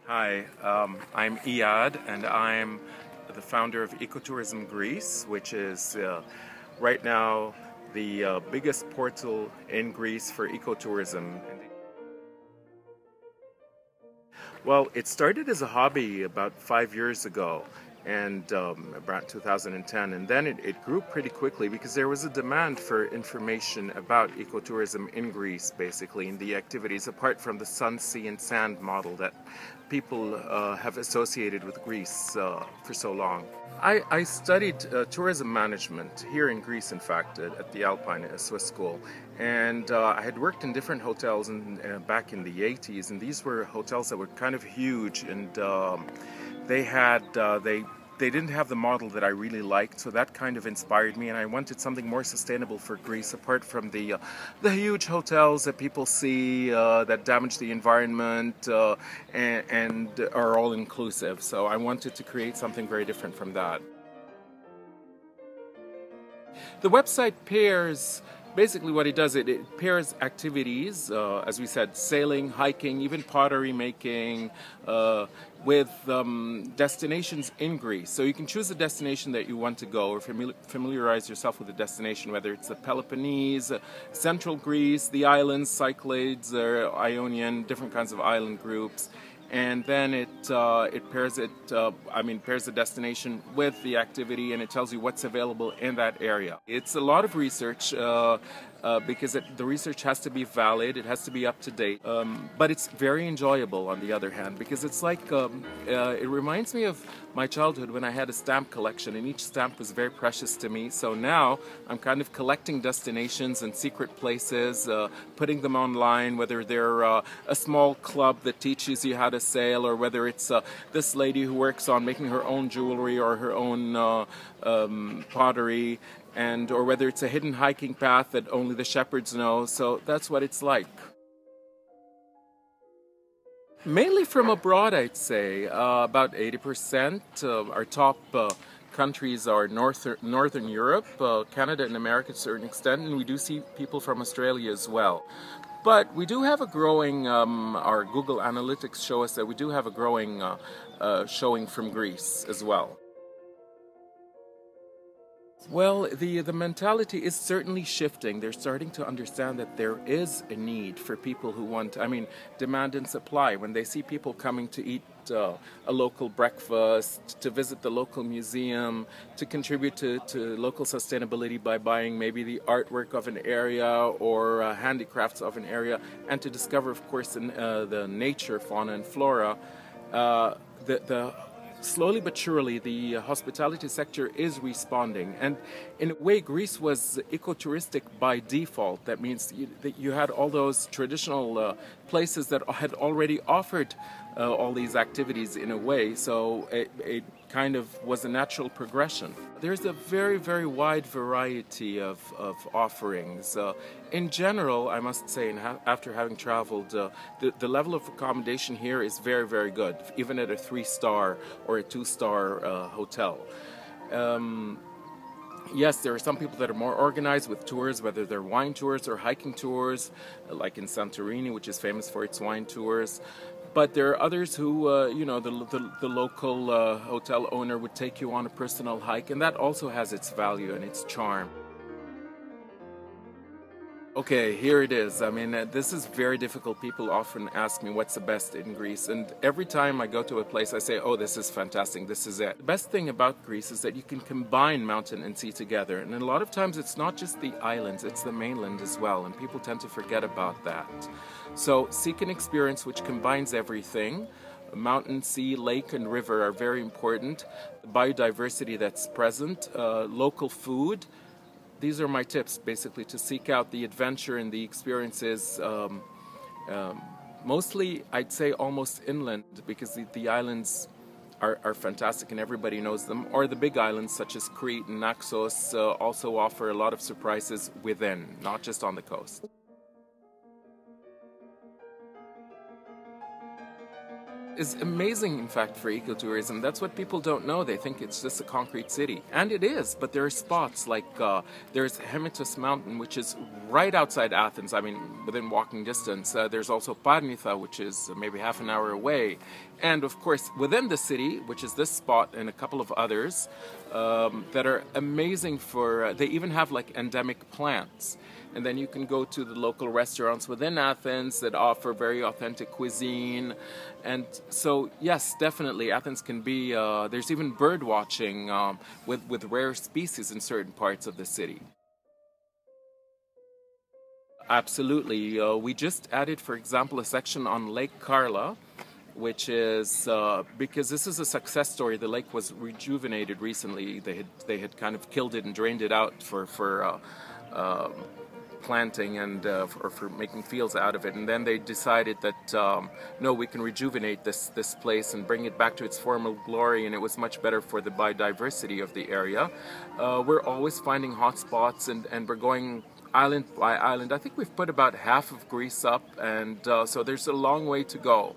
Hi, I'm Iyad, and I'm the founder of Ecotourism-Greece, which is right now the biggest portal in Greece for ecotourism. Well, it started as a hobby about 5 years ago, and about 2010, and then it grew pretty quickly because there was a demand for information about ecotourism in Greece, basically, in the activities apart from the sun, sea, and sand model that people have associated with Greece for so long. I studied tourism management here in Greece, in fact, at the Alpine Swiss School, and I had worked in different hotels back in the 80s, and these were hotels that were kind of huge, and they had they didn't have the model that I really liked, so that kind of inspired me, and I wanted something more sustainable for Greece, apart from the huge hotels that people see that damage the environment and are all inclusive. So I wanted to create something very different from that. The website pairs, basically what it does, it pairs activities, as we said, sailing, hiking, even pottery making, with destinations in Greece. So you can choose a destination that you want to go, or familiarize yourself with the destination, whether it's the Peloponnese, central Greece, the islands, Cyclades, or Ionian, different kinds of island groups. And then it pairs pairs the destination with the activity, and it tells you what's available in that area. It's a lot of research because the research has to be valid, it has to be up to date, but it's very enjoyable on the other hand, because it's like it reminds me of my childhood when I had a stamp collection, and each stamp was very precious to me. So now I'm kind of collecting destinations and secret places, putting them online, whether they're a small club that teaches you how to sail, or whether it's this lady who works on making her own jewelry or her own pottery, or whether it's a hidden hiking path that only the shepherds know. So that's what it's like. Mainly from abroad, I'd say. About 80%. Our top countries are Northern Europe, Canada and America to a certain extent, and we do see people from Australia as well. But we do have a growing, our Google Analytics show us that we do have a growing showing from Greece as well. Well, the mentality is certainly shifting. They're starting to understand that there is a need for people who want, demand and supply. When they see people coming to eat a local breakfast, to visit the local museum, to contribute to local sustainability by buying maybe the artwork of an area or handicrafts of an area, and to discover, of course, the nature, fauna and flora, slowly but surely, the hospitality sector is responding. And in a way, Greece was ecotouristic by default. That means that you had all those traditional places that had already offered all these activities in a way. So it kind of was a natural progression. There's a very, very wide variety of offerings. In general, I must say, after having traveled, the level of accommodation here is very, very good, even at a 3-star or a 2-star hotel. Yes, there are some people that are more organized with tours, whether they're wine tours or hiking tours, like in Santorini, which is famous for its wine tours. But there are others who, the local hotel owner would take you on a personal hike, and that also has its value and its charm. Okay, here it is. This is very difficult. People often ask me what's the best in Greece, and every time I go to a place I say, oh, this is fantastic, this is it. The best thing about Greece is that you can combine mountain and sea together, and a lot of times it's not just the islands, it's the mainland as well, and people tend to forget about that. So seek an experience which combines everything. Mountain, sea, lake, and river are very important. The biodiversity that's present, local food. These are my tips, basically, to seek out the adventure and the experiences. Mostly, I'd say almost inland, because the islands are fantastic and everybody knows them. Or the big islands, such as Crete and Naxos, also offer a lot of surprises within, not just on the coast. is amazing, in fact, for ecotourism. That's what people don't know. They think it's just a concrete city. And it is, but there are spots like there's Hemitus Mountain, which is right outside Athens, I mean, within walking distance. There's also Parnitha, which is maybe half an hour away. And of course, within the city, which is this spot and a couple of others that are amazing for, they even have like endemic plants. And then you can go to the local restaurants within Athens that offer very authentic cuisine. And so, yes, definitely, Athens can be, there's even bird watching with rare species in certain parts of the city. Absolutely. We just added, for example, a section on Lake Karla, which is because this is a success story. The lake was rejuvenated recently. They had kind of killed it and drained it out for planting and for making fields out of it, and then they decided that no, we can rejuvenate this place and bring it back to its former glory, and it was much better for the biodiversity of the area. We're always finding hot spots, and we're going island by island. I think we've put about half of Greece up, and so there's a long way to go.